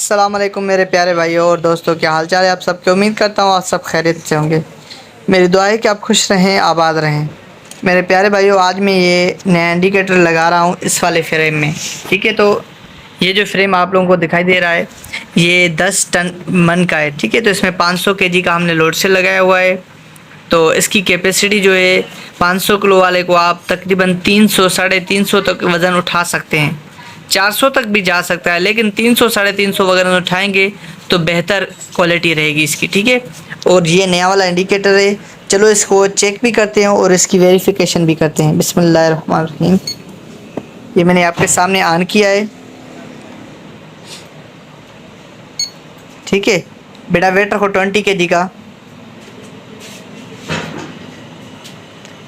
अस्सलाम वालेकुम मेरे प्यारे भाइयों और दोस्तों, क्या हाल चाल है आप सबके। उम्मीद करता हूँ आप सब खैरियत से होंगे। मेरी दुआ है कि आप खुश रहें, आबाद रहें। मेरे प्यारे भाइयों, आज मैं ये नया इंडिकेटर लगा रहा हूँ इस वाले फ्रेम में। ठीक है, तो ये जो फ्रेम आप लोगों को दिखाई दे रहा है ये 10 टन मन का है। ठीक है, तो इसमें 500 केजी का हमने लोड से लगाया हुआ है। तो इसकी कैपेसिटी जो है 500 किलो वाले को आप तकरीबन 300 साढ़े 300 तक वज़न उठा सकते हैं। 400 तक भी जा सकता है, लेकिन 300 साढ़े 300 वगैरह उठाएंगे तो बेहतर क्वालिटी रहेगी इसकी। ठीक है, और ये नया वाला इंडिकेटर है। चलो इसको चेक भी करते हैं और इसकी वेरिफिकेशन भी करते हैं। बिस्मिल्लाहिर्रहमानिर्रहीम। ये मैंने आपके सामने ऑन किया है। ठीक है बेटा, वेट रखो 20 केजी का।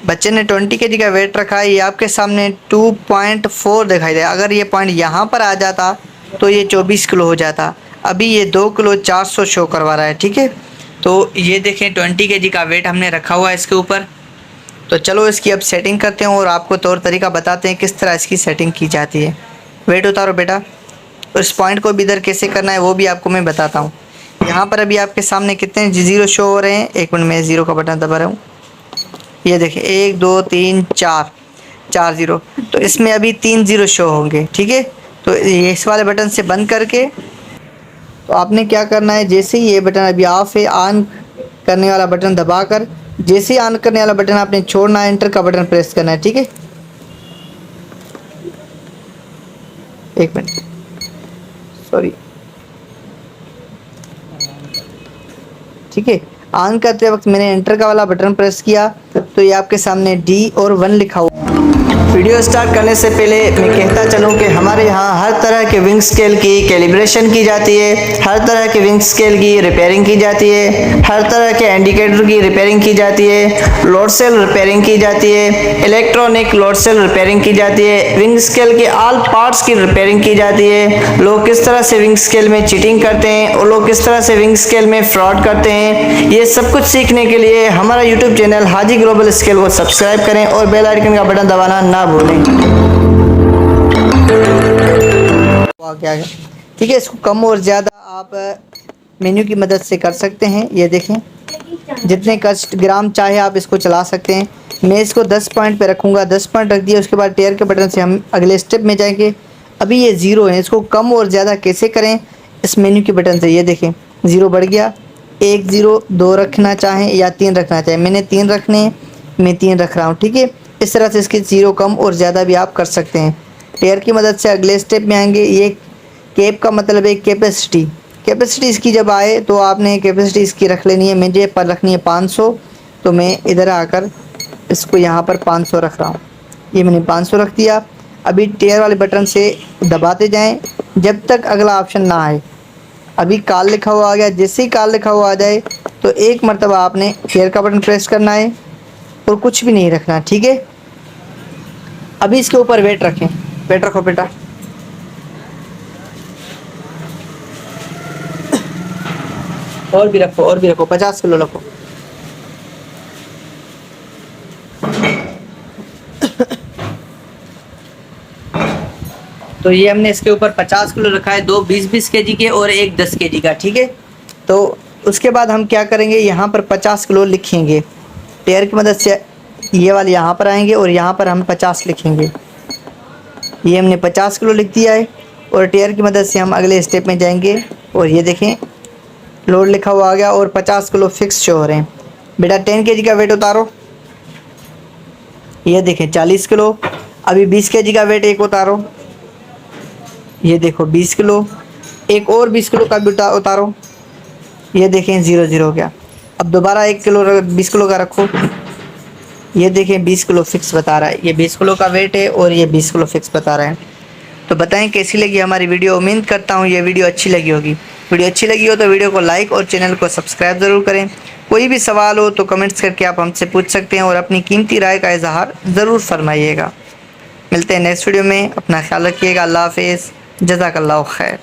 बच्चे ने 20 केजी का वेट रखा है। ये आपके सामने 2.4 दिखाई दे। अगर ये पॉइंट यहाँ पर आ जाता तो ये 24 किलो हो जाता। अभी ये 2 किलो 400 शो करवा रहा है। ठीक है, तो ये देखें 20 केजी का वेट हमने रखा हुआ है इसके ऊपर। तो चलो इसकी अब सेटिंग करते हैं और आपको तौर तरीका बताते हैं किस तरह इसकी सेटिंग की जाती है। वेट उतारो बेटा। उस पॉइंट को भी इधर कैसे करना है वो भी आपको मैं बताता हूँ। यहाँ पर अभी आपके सामने कितने ज़ीरो शो हो रहे हैं। एक मिनट में ज़ीरो का बटन दबा रहा हूँ। ये देखें 1 2 3 4 4 ज़ीरो। तो इसमें अभी 3 ज़ीरो शो होंगे। ठीक है, तो ये इस वाले बटन से बंद करके तो आपने क्या करना है, जैसे ही ये बटन अभी ऑफ है, ऑन करने वाला बटन दबाकर जैसे ही ऑन करने वाला बटन आपने छोड़ना है, एंटर का बटन प्रेस करना है। ठीक है, एक मिनट, सॉरी। ठीक है, ऑन करते वक्त मैंने एंटर का वाला बटन प्रेस किया तो ये आपके सामने D और 1 लिखा हुआ। वीडियो स्टार्ट करने से पहले मैं कहता चलूँ कि हमारे यहाँ हर तरह के विंग स्केल की कैलिब्रेशन की जाती है, हर तरह के विंग स्केल की रिपेयरिंग की जाती है, हर तरह के इंडिकेटर की रिपेयरिंग की जाती है, लोड सेल रिपेयरिंग की जाती है, इलेक्ट्रॉनिक लोड सेल रिपेयरिंग की जाती है, विंग स्केल के ऑल पार्ट्स की रिपेयरिंग की जाती है। लोग किस तरह से विंग स्केल में चीटिंग करते हैं और लोग किस तरह से विंग स्केल में फ्रॉड करते हैं, ये सब कुछ सीखने के लिए हमारा यूट्यूब चैनल हाजी ग्लोबल स्केल को सब्सक्राइब करें और बेल आइकन का बटन दबाना ना भूलें। क्या है, ठीक है, इसको कम और ज़्यादा आप मेन्यू की मदद से कर सकते हैं। ये देखें जितने कस्ट ग्राम चाहे आप इसको चला सकते हैं। मैं इसको 10 पॉइंट पे रखूँगा। 10 पॉइंट रख दिया, उसके बाद टेयर के बटन से हम अगले स्टेप में जाएंगे। अभी ये ज़ीरो है, इसको कम और ज़्यादा कैसे करें इस मेन्यू के बटन से। ये देखें ज़ीरो बढ़ गया। 1 0 2 रखना चाहें या 3 रखना चाहें, मैंने 3 रखने हैं, मैं 3 रख रहा हूँ। ठीक है, इस तरह से इसके ज़ीरो कम और ज़्यादा भी आप कर सकते हैं। टेयर की मदद से अगले स्टेप में आएंगे। ये कैप का मतलब है कैपेसिटी। कैपेसिटी इसकी जब आए तो आपने कैपेसिटी इसकी रख लेनी है। मुझे पर रखनी है 500, तो मैं इधर आकर इसको यहाँ पर 500 रख रहा हूँ। ये मैंने 500 रख दिया। अभी टेयर वाले बटन से दबाते जाएं जब तक अगला ऑप्शन ना आए। अभी कॉल लिखा हुआ आ गया। जैसे ही कॉल लिखा हुआ आ जाए तो एक मरतबा आपने टेयर का बटन प्रेस करना है और कुछ भी नहीं रखना। ठीक है, अभी इसके ऊपर वेट रखें। वेट रखो बेटा। और भी रखो, और भी रखो, 50 किलो रखो। तो ये हमने इसके ऊपर 50 किलो रखा है, 2 20-20 केजी के और एक 10 केजी का। ठीक है, तो उसके बाद हम क्या करेंगे, यहाँ पर 50 किलो लिखेंगे। टेयर की मदद से ये वाले यहाँ पर आएंगे और यहाँ पर हम 50 लिखेंगे। ये हमने 50 किलो लिख दिया है और टेयर की मदद से हम अगले स्टेप में जाएंगे और ये देखें लोड लिखा हुआ आ गया और 50 किलो फिक्स शो हो रहे हैं। बेटा 10 केजी का वेट उतारो। ये देखें 40 किलो। अभी 20 केजी का वेट एक उतारो। ये देखो 20 किलो। एक और 20 किलो का भी उतारो। ये देखें 0 0 हो गया। अब दोबारा 1 किलो 20 किलो का रखो। ये देखें 20 किलो फिक्स बता रहा है। ये 20 किलो का वेट है और ये 20 किलो फिक्स बता रहा है। तो बताएं कैसी लगी हमारी वीडियो। उम्मीद करता हूँ ये वीडियो अच्छी लगी होगी। वीडियो अच्छी लगी हो तो वीडियो को लाइक और चैनल को सब्सक्राइब ज़रूर करें। कोई भी सवाल हो तो कमेंट्स करके आप हमसे पूछ सकते हैं और अपनी कीमती राय का इजहार ज़रूर फरमाइएगा। मिलते हैं नेक्स्ट वीडियो में। अपना ख्याल रखिएगा। अल्लाह हाफिज़। जज़ाकल्लाहु खैर।